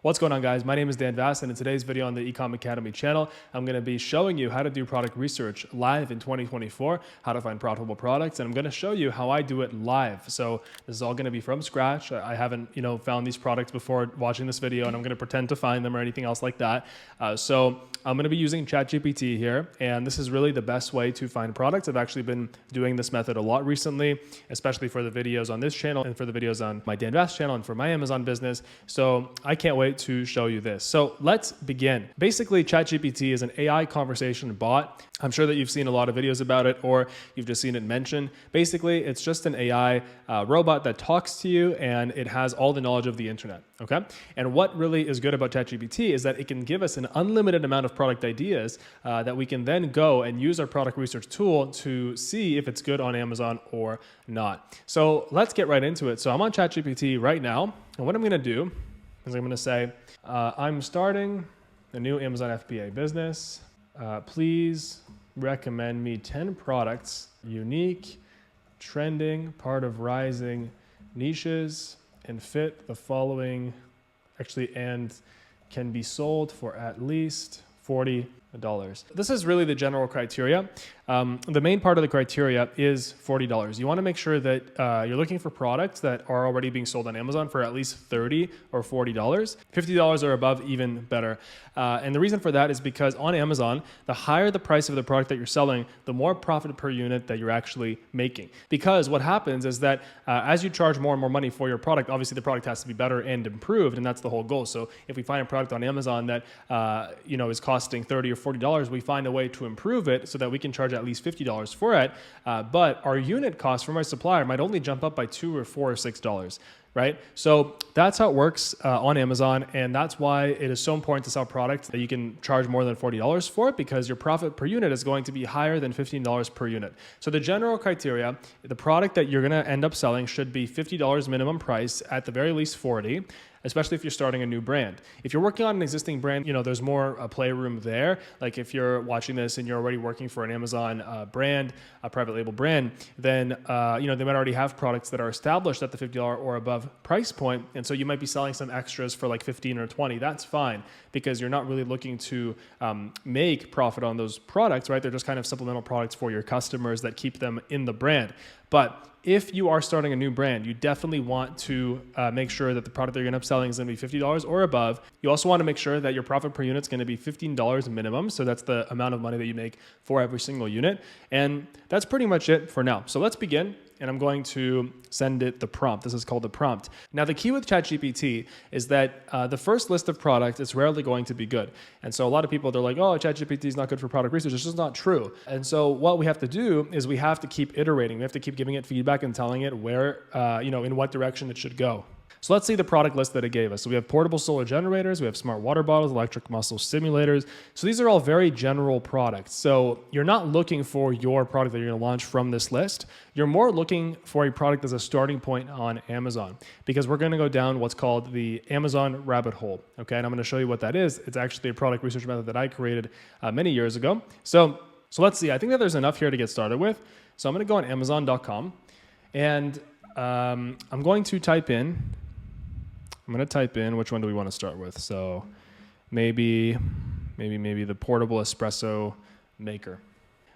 What's going on, guys? My name is Dan Vass, and in today's video on the Ecom Academy channel, I'm going to be showing you how to do product research live in 2024, how to find profitable products, and I'm going to show you how I do it live. So this is all going to be from scratch. I haven't, found these products before watching this video, and I'm going to pretend to find them or anything else like that. So I'm going to be using ChatGPT here, and this is really the best way to find products. I've actually been doing this method a lot recently, especially for the videos on this channel and for the videos on my Dan Vass channel and for my Amazon business. So I can't wait to show you this. So let's begin. Basically, ChatGPT is an AI conversation bot. I'm sure that you've seen a lot of videos about it, or you've just seen it mentioned. Basically, it's just an AI robot that talks to you, and it has all the knowledge of the internet, okay? And what really is good about ChatGPT is that it can give us an unlimited amount of product ideas that we can then go and use our product research tool to see if it's good on Amazon or not. So let's get right into it. So I'm on ChatGPT right now, and what I'm gonna do is I'm gonna say, I'm starting a new Amazon FBA business. Please recommend me 10 products, unique, trending, part of rising niches, and fit the following, and can be sold for at least $40. This is really the general criteria. The main part of the criteria is $40. You want to make sure that you're looking for products that are already being sold on Amazon for at least $30 or $40. $50 or above, even better. And the reason for that is because on Amazon, the higher the price of the product that you're selling, the more profit per unit that you're actually making. Because what happens is that as you charge more and more money for your product, obviously the product has to be better and improved, and that's the whole goal. So if we find a product on Amazon that is costing $30 or $40, we find a way to improve it so that we can charge at least $50 for it. But our unit cost from our supplier might only jump up by $2 or $4 or $6. Right? So that's how it works on Amazon, and that's why it is so important to sell products that you can charge more than $40 for it, because your profit per unit is going to be higher than $15 per unit. So the general criteria, the product that you're going to end up selling should be $50 minimum price, at the very least $40, especially if you're starting a new brand. If you're working on an existing brand, there's more playroom there. Like if you're watching this and you're already working for an Amazon brand, a private label brand, then they might already have products that are established at the $50 or above price point, and so you might be selling some extras for like 15 or 20. That's fine, because you're not really looking to make profit on those products, right? They're just kind of supplemental products for your customers that keep them in the brand. But if you are starting a new brand, you definitely want to make sure that the product that you're going to end up selling is going to be $50 or above. You also want to make sure that your profit per unit is going to be $15 minimum. So that's the amount of money that you make for every single unit. And that's pretty much it for now. So let's begin. And I'm going to send it the prompt. This is called the prompt. Now, the key with ChatGPT is that the first list of products is rarely going to be good. And so a lot of people, they're like, oh, ChatGPT is not good for product research. It's just not true. And so what we have to do is we have to keep iterating. We have to keep giving it feedback and telling it where, in what direction it should go. So let's see the product list that it gave us. So we have portable solar generators, we have smart water bottles, electric muscle stimulators. So these are all very general products. So you're not looking for your product that you're going to launch from this list. You're more looking for a product as a starting point on Amazon, because we're going to go down what's called the Amazon rabbit hole. Okay, and I'm going to show you what that is. It's actually a product research method that I created many years ago. So let's see. I think that there's enough here to get started with. So I'm going to go on Amazon.com, and I'm going to type in. Which one do we want to start with? So maybe the portable espresso maker.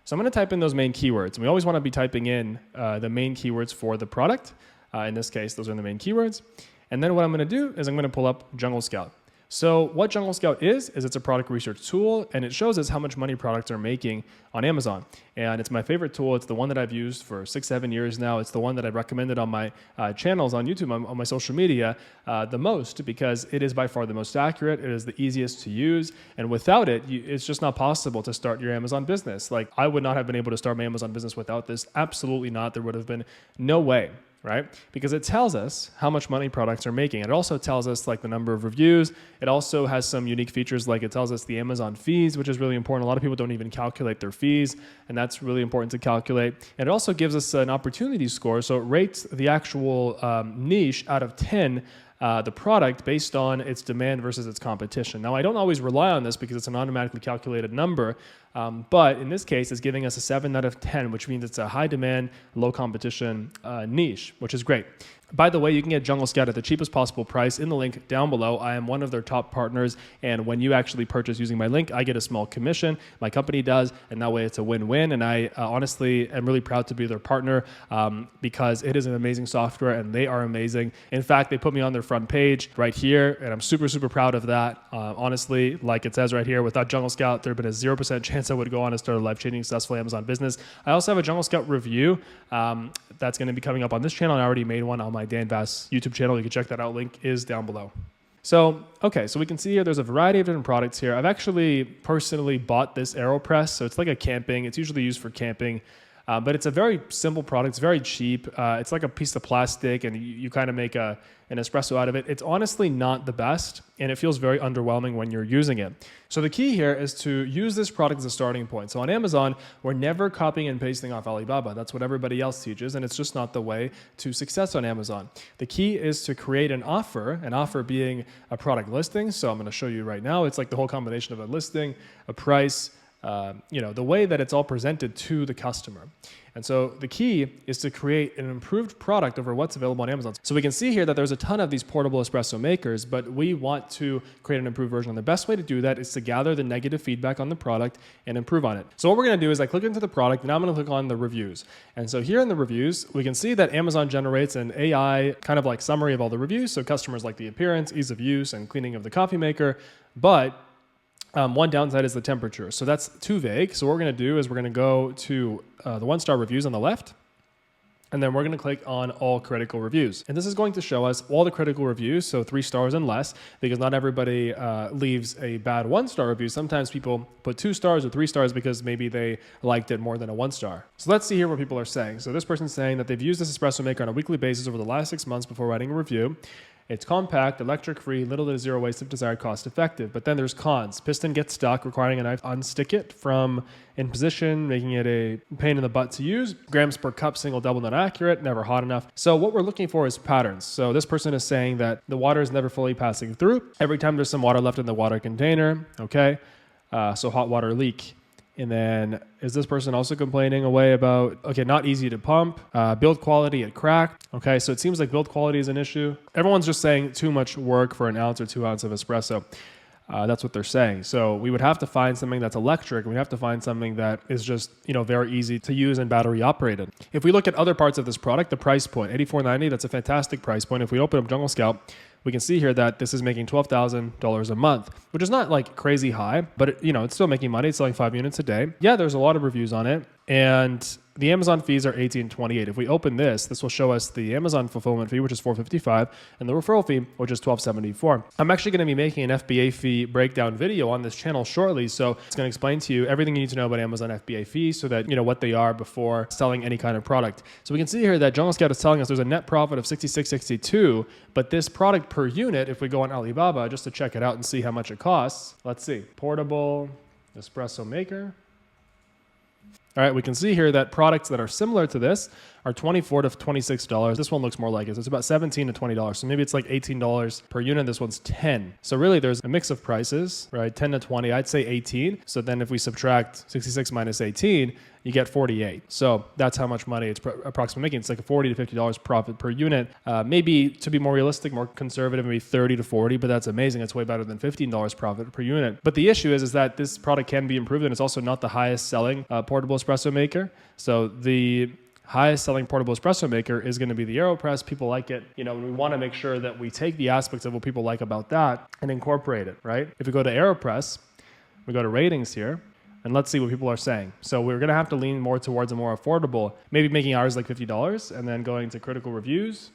So I'm going to type in those main keywords. And we always want to be typing in the main keywords for the product. In this case, those are the main keywords. And then what I'm going to do is I'm going to pull up Jungle Scout. So what Jungle Scout is it's a product research tool, and it shows us how much money products are making on Amazon. And it's my favorite tool. It's the one that I've used for 6-7 years now. It's the one that I've recommended on my channels on YouTube, on my social media the most, because it is by far the most accurate. It is the easiest to use. And without it, it's just not possible to start your Amazon business. Like, I would not have been able to start my Amazon business without this. Absolutely not. There would have been no way. Right? Because it tells us how much money products are making. It also tells us like the number of reviews. It also has some unique features, like it tells us the Amazon fees, which is really important. A lot of people don't even calculate their fees, and that's really important to calculate. And it also gives us an opportunity score. So it rates the actual niche out of 10, the product based on its demand versus its competition. Now, I don't always rely on this because it's an automatically calculated number, But in this case, it's giving us a 7 out of 10, which means it's a high demand, low competition niche, which is great. By the way, you can get Jungle Scout at the cheapest possible price in the link down below. I am one of their top partners, and when you actually purchase using my link, I get a small commission. My company does, and that way it's a win-win. And I honestly am really proud to be their partner because it is an amazing software, and they are amazing. In fact, they put me on their front page right here, and I'm super, super proud of that. Honestly, like it says right here, without Jungle Scout, there would have been a 0% chance I would go on and start a life-changing, successful Amazon business. I also have a Jungle Scout review that's going to be coming up on this channel. I already made one on my Dan Bass YouTube channel. You can check that out. Link is down below. So, okay, so we can see here there's a variety of different products here. I've actually personally bought this AeroPress. So it's like a camping. It's usually used for camping. But it's a very simple product. It's very cheap. It's like a piece of plastic, and you kind of make an espresso out of it. It's honestly not the best, and it feels very underwhelming when you're using it. So the key here is to use this product as a starting point. So on Amazon, we're never copying and pasting off Alibaba. That's what everybody else teaches, and it's just not the way to success on Amazon. The key is to create an offer being a product listing. So I'm going to show you right now. It's like the whole combination of a listing, a price, the way that it's all presented to the customer. And so the key is to create an improved product over what's available on Amazon. So we can see here that there's a ton of these portable espresso makers, but we want to create an improved version. And the best way to do that is to gather the negative feedback on the product and improve on it. So what we're going to do is I click into the product, and I'm going to click on the reviews. And so here in the reviews, we can see that Amazon generates an AI kind of like summary of all the reviews. So customers like the appearance, ease of use, and cleaning of the coffee maker. But one downside is the temperature. So that's too vague. So what we're going to do is we're going to go to the 1-star reviews on the left, and then we're going to click on all critical reviews. And this is going to show us all the critical reviews, so 3 stars and less, because not everybody leaves a bad 1-star review. Sometimes people put 2 stars or 3 stars because maybe they liked it more than a 1-star. So let's see here what people are saying. So this person's saying that they've used this espresso maker on a weekly basis over the last 6 months before writing a review. It's compact, electric-free, little to zero waste if desired, cost-effective. But then there's cons. Piston gets stuck, requiring a knife to unstick it from in position, making it a pain in the butt to use. Grams per cup, single, double, not accurate, never hot enough. So what we're looking for is patterns. So this person is saying that the water is never fully passing through. Every time there's some water left in the water container, okay? So hot water leak. And then is this person also complaining away about, okay, not easy to pump, build quality, it cracked. Okay, so it seems like build quality is an issue. Everyone's just saying too much work for an ounce or 2 ounces of espresso. That's what they're saying. So we would have to find something that's electric. We have to find something that is just, very easy to use and battery operated. If we look at other parts of this product, the price point, $84.90, that's a fantastic price point. If we open up Jungle Scout, we can see here that this is making $12,000 a month, which is not like crazy high, but it's still making money. It's selling 5 units a day. Yeah, there's a lot of reviews on it. And the Amazon fees are $18.28. If we open this will show us the Amazon fulfillment fee, which is $4.55, and the referral fee, which is $12.74. I'm actually going to be making an FBA fee breakdown video on this channel shortly, so it's going to explain to you everything you need to know about Amazon FBA fees so that what they are before selling any kind of product. So we can see here that Jungle Scout is telling us there's a net profit of $66.62, but this product per unit, if we go on Alibaba just to check it out and see how much it costs, let's see, portable espresso maker. All right, we can see here that products that are similar to this are $24 to $26. This one looks more like it. So it's about $17 to $20. So maybe it's like $18 per unit. This one's $10. So really there's a mix of prices, right? 10 to 20, I'd say 18. So then if we subtract 66 minus 18, you get 48. So that's how much money it's approximately making. It's like a $40 to $50 profit per unit. Maybe to be more realistic, more conservative, maybe 30 to 40, but that's amazing. It's way better than $15 profit per unit. But the issue is that this product can be improved, and it's also not the highest selling portable espresso maker. So the highest selling portable espresso maker is going to be the AeroPress. People like it, and we want to make sure that we take the aspects of what people like about that and incorporate it, right? If we go to AeroPress, we go to ratings here, and let's see what people are saying. So we're going to have to lean more towards a more affordable, maybe making ours like $50 and then going to critical reviews.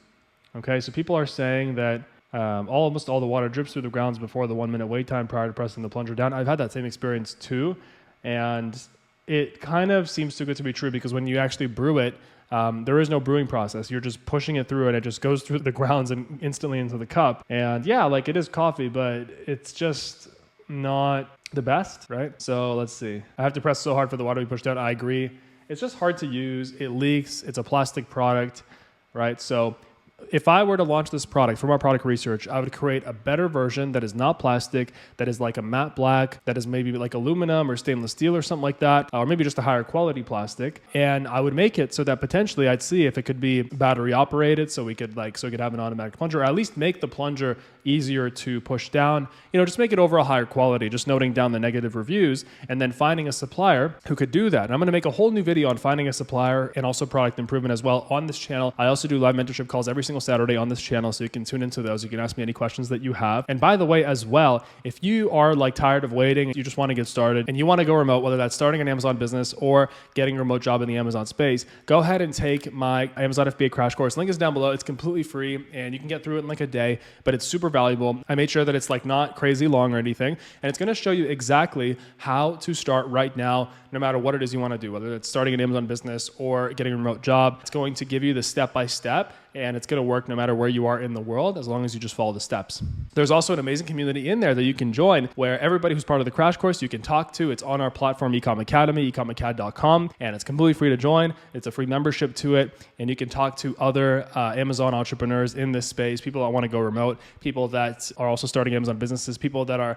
Okay, so people are saying that almost all the water drips through the grounds before the 1-minute wait time prior to pressing the plunger down. I've had that same experience too, and it kind of seems too good to be true because when you actually brew it, there is no brewing process. You're just pushing it through and it just goes through the grounds and instantly into the cup. And yeah, like it is coffee, but it's just not the best, right? So let's see. I have to press so hard for the water to be pushed out. I agree. It's just hard to use. It leaks. It's a plastic product, right? So if I were to launch this product from our product research, I would create a better version that is not plastic, that is like a matte black, that is maybe like aluminum or stainless steel or something like that, or maybe just a higher quality plastic. And I would make it so that potentially I'd see if it could be battery operated, so we could have an automatic plunger, or at least make the plunger easier to push down, just make it over a higher quality, just noting down the negative reviews and then finding a supplier who could do that. And I'm going to make a whole new video on finding a supplier and also product improvement as well on this channel. I also do live mentorship calls every single Saturday on this channel, so you can tune into those. You can ask me any questions that you have. And by the way, as well, if you are tired of waiting, you just want to get started and you want to go remote, whether that's starting an Amazon business or getting a remote job in the Amazon space, go ahead and take my Amazon FBA crash course. Link is down below. It's completely free and you can get through it in a day, but it's super valuable. I made sure that it's not crazy long or anything, and it's going to show you exactly how to start right now, no matter what it is you want to do, whether it's starting an Amazon business or getting a remote job. It's going to give you the step-by-step, and it's going to work no matter where you are in the world, as long as you just follow the steps. There's also an amazing community in there that you can join, where everybody who's part of the crash course you can talk to. It's on our platform, Ecom Academy, ecomacad.com, and it's completely free to join. It's a free membership to it, and you can talk to other Amazon entrepreneurs in this space, people that want to go remote, people that are also starting Amazon businesses, people that are,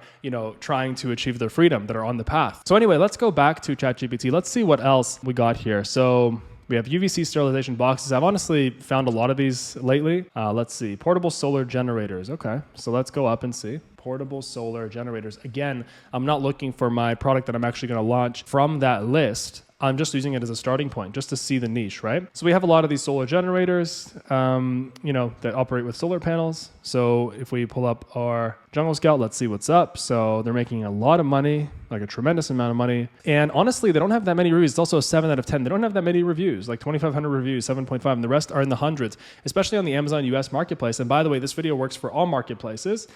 trying to achieve their freedom, that are on the path. So anyway, let's go back to ChatGPT. Let's see what else we got here. So we have UVC sterilization boxes. I've honestly found a lot of these lately. Let's see, portable solar generators. Okay, so let's go up and see. Portable solar generators. Again, I'm not looking for my product that I'm actually going to launch from that list. I'm just using it as a starting point, just to see the niche, right? So we have a lot of these solar generators, that operate with solar panels. So if we pull up our Jungle Scout, let's see what's up. So they're making a lot of money, a tremendous amount of money. And honestly, they don't have that many reviews. It's also a 7 out of 10. They don't have that many reviews, 2,500 reviews, 7.5, and the rest are in the hundreds, especially on the Amazon US marketplace. And by the way, this video works for all marketplaces.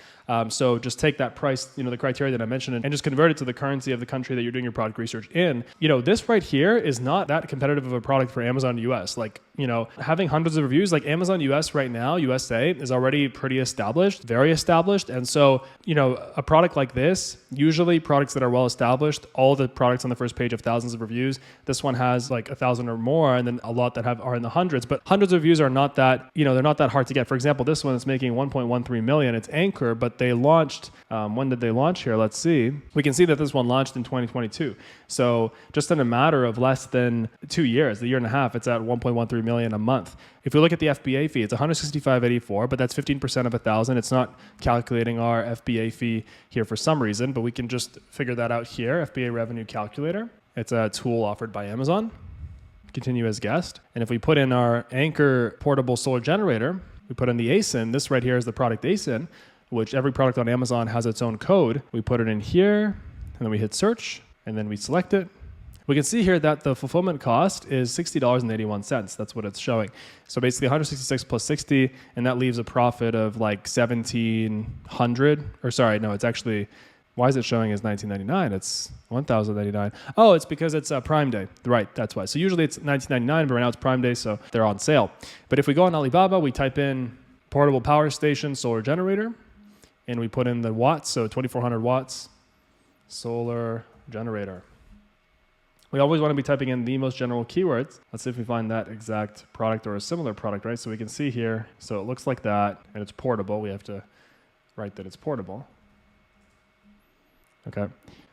So just take that price, the criteria that I mentioned, and just convert it to the currency of the country that you're doing your product research in. This right here is not that competitive of a product for Amazon US. Having hundreds of reviews, Amazon US right now, USA, is already pretty established, very established. And so, a product like this, usually products that are well established, all the products on the first page have thousands of reviews. This one has 1,000 or more, and then a lot that are in the hundreds. But hundreds of reviews are not that, they're not that hard to get. For example, this one is making 1.13 million. It's Anchor, but they launched, when did they launch here? Let's see. We can see that this one launched in 2022. So just in a matter of less than 2 years, a year and a half, it's at 1.13 million a month. If we look at the FBA fee, it's $165.84, but that's 15% of 1,000. It's not calculating our FBA fee here for some reason, but we can just figure that out here. FBA revenue calculator. It's a tool offered by Amazon. Continue as guest. And if we put in our Anchor portable solar generator, we put in the ASIN. This right here is the product ASIN, which every product on Amazon has its own code. We put it in here, and then we hit search, and then we select it. We can see here that the fulfillment cost is $60.81. That's what it's showing. So basically 166 plus 60, and that leaves a profit of 1,700. Or sorry, no, it's actually, why is it showing as $19.99? It's $1,099. Oh, it's because it's Prime Day. Right, that's why. So usually it's $19.99, but right now it's Prime Day, so they're on sale. But if we go on Alibaba, we type in portable power station solar generator, and we put in the watts, so 2,400 watts solar generator. We always want to be typing in the most general keywords. Let's see if we find that exact product or a similar product, right? So we can see here, so it looks like that, and it's portable. We have to write that it's portable. Okay.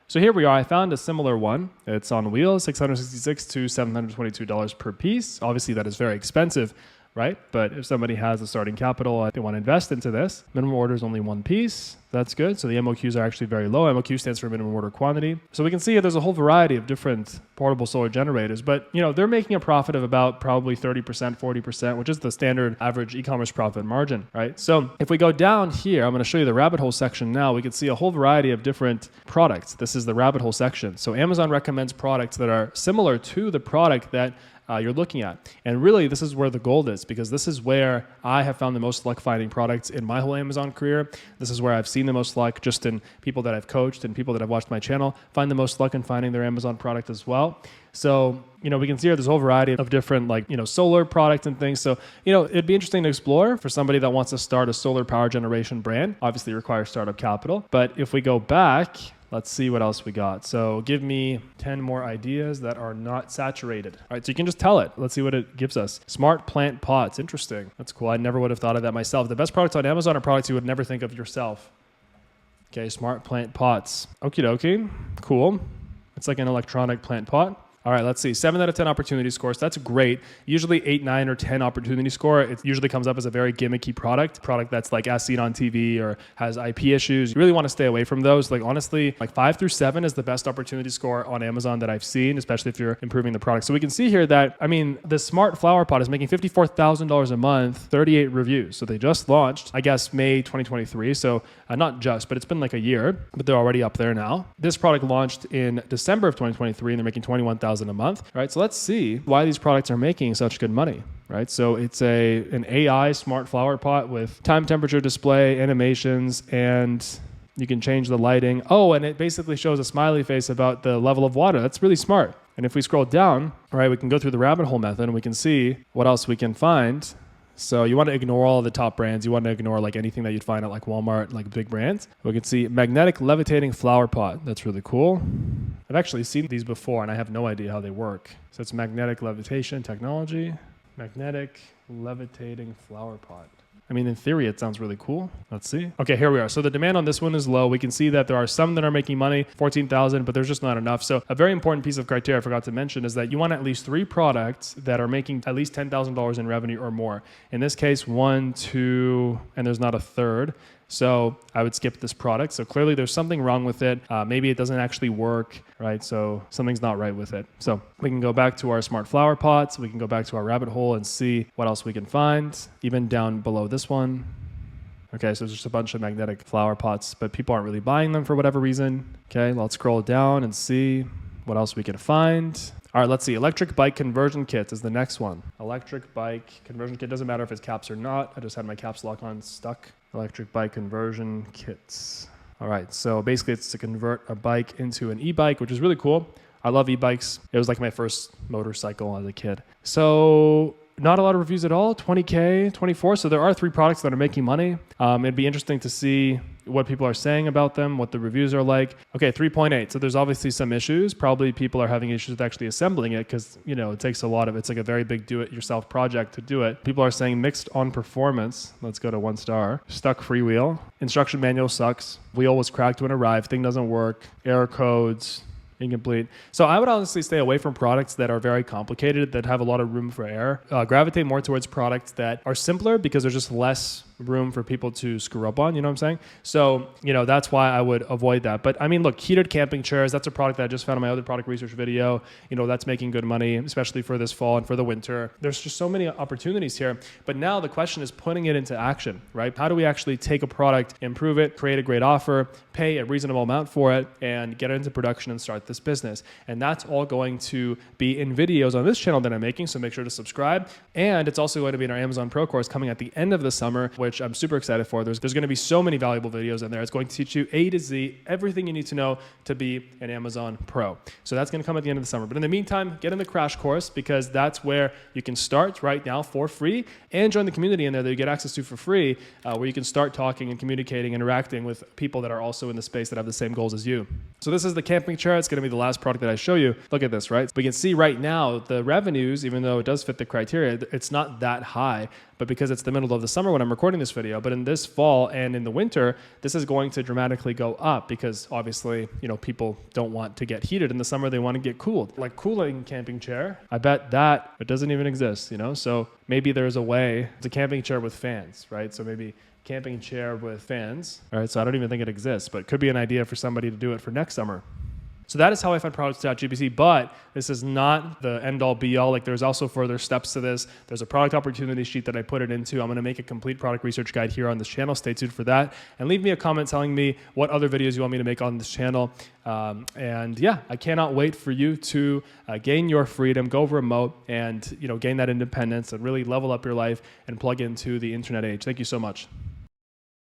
So here we are. I found a similar one. It's on wheels, $666 to $722 per piece. Obviously, that is very expensive, right? But if somebody has a starting capital, they want to invest into this. Minimum order is only one piece. That's good. So the MOQs are actually very low. MOQ stands for minimum order quantity. So we can see there's a whole variety of different portable solar generators, but they're making a profit of about probably 30%, 40%, which is the standard average e-commerce profit margin, right? So if we go down here, I'm going to show you the rabbit hole section now. We can see a whole variety of different products. This is the rabbit hole section. So Amazon recommends products that are similar to the product that you're looking at. And really, this is where the gold is, because this is where I have found the most luck finding products in my whole Amazon career. This is where I've seen the most luck just in people that I've coached and people that have watched my channel find the most luck in finding their Amazon product as well. So, we can see here there's a whole variety of different solar products and things. So, it'd be interesting to explore for somebody that wants to start a solar power generation brand. Obviously, it requires startup capital. But if we go back, Let's see what else we got. So give me 10 more ideas that are not saturated. All right, so you can just tell it. Let's see what it gives us. Smart plant pots. Interesting. That's cool. I never would have thought of that myself. The best products on Amazon are products you would never think of yourself. Okay, smart plant pots. Okie dokie. Cool. It's like an electronic plant pot. All right, let's see. 7 out of 10 opportunity scores. That's great. Usually 8, 9, or 10 opportunity score. It usually comes up as a very gimmicky product that's like as seen on TV or has IP issues. You really want to stay away from those. Like honestly, like 5 through 7 is the best opportunity score on Amazon that I've seen, especially if you're improving the product. So we can see here that, I mean, the smart flower pot is making $54,000 a month, 38 reviews. So they just launched, I guess, May 2023. So not just, but it's been like a year, but they're already up there now. This product launched in December of 2023 and they're making $21,000 a month. All right, so let's see why these products are making such good money, right? So it's an AI smart flower pot with time temperature display, animations, and you can change the lighting. Oh, and it basically shows a smiley face about the level of water. That's really smart. And if we scroll down, all right, we can go through the rabbit hole method and we can see what else we can find. So you want to ignore all the top brands. You want to ignore like anything that you'd find at like Walmart, like big brands. We can see magnetic levitating flower pot. That's really cool. I've actually seen these before and I have no idea how they work. So it's magnetic levitation technology, magnetic levitating flower pot. I mean, in theory, it sounds really cool. Let's see. Okay, here we are. So the demand on this one is low. We can see that there are some that are making money, 14,000, but there's just not enough. So a very important piece of criteria I forgot to mention is that you want at least 3 products that are making at least $10,000 in revenue or more. In this case, 1, 2, and there's not a third. So I would skip this product. So clearly there's something wrong with it. Maybe it doesn't actually work, right? So something's not right with it. So we can go back to our smart flower pots. We can go back to our rabbit hole and see what else we can find, even down below this one. Okay, so there's just a bunch of magnetic flower pots, but people aren't really buying them for whatever reason. Okay, let's scroll down and see what else we can find. All right, let's see. Electric bike conversion kits is the next one. Electric bike conversion kit. Doesn't matter if it's caps or not. I just had my caps lock on stuck. Electric bike conversion kits. All right, so basically it's to convert a bike into an e-bike, which is really cool. I love e-bikes. It was like my first motorcycle as a kid. So not a lot of reviews at all, 20K, 24. So there are 3 products that are making money. It'd be interesting to see what people are saying about them, what the reviews are like. Okay, 3.8. So there's obviously some issues. Probably people are having issues with actually assembling it because, you know, it takes a lot of, it's like a very big do-it-yourself project to do it. People are saying mixed on performance. Let's go to 1 star. Stuck freewheel. Instruction manual sucks. Wheel was cracked when it arrived. Thing doesn't work. Error codes. Incomplete. So I would honestly stay away from products that are very complicated, that have a lot of room for error. Gravitate more towards products that are simpler because there's just less room for people to screw up on, you know what I'm saying? So, you know, that's why I would avoid that. But I mean, look, heated camping chairs, that's a product that I just found in my other product research video. You know, that's making good money, especially for this fall and for the winter. There's just so many opportunities here. But now the question is putting it into action, right? How do we actually take a product, improve it, create a great offer, pay a reasonable amount for it, and get it into production and start this business? And that's all going to be in videos on this channel that I'm making, so make sure to subscribe. And it's also going to be in our Amazon Pro course coming at the end of the summer, which I'm super excited for. There's going to be so many valuable videos in there. It's going to teach you A to Z, everything you need to know to be an Amazon Pro. So that's going to come at the end of the summer. But in the meantime, get in the crash course because that's where you can start right now for free and join the community in there that you get access to for free, where you can start talking and communicating, interacting with people that are also in the space that have the same goals as you. So this is the camping chair. It's going to be the last product that I show you. Look at this, right? We can see right now the revenues, even though it does fit the criteria, it's not that high. But because it's the middle of the summer when I'm recording this video, but in this fall and in the winter, this is going to dramatically go up because obviously, you know, people don't want to get heated in the summer. They want to get cooled. Like cooling camping chair, I bet that it doesn't even exist, you know? So maybe there's a way. It's a camping chair with fans, right? So maybe camping chair with fans. All right, so I don't even think it exists, but it could be an idea for somebody to do it for next summer. So that is how I find products to ChatGPT, but this is not the end-all be-all. Like there's also further steps to this. There's a product opportunity sheet that I put it into. I'm going to make a complete product research guide here on this channel. Stay tuned for that. And leave me a comment telling me what other videos you want me to make on this channel. And yeah, I cannot wait for you to gain your freedom, go remote, and gain that independence and really level up your life and plug into the internet age. Thank you so much.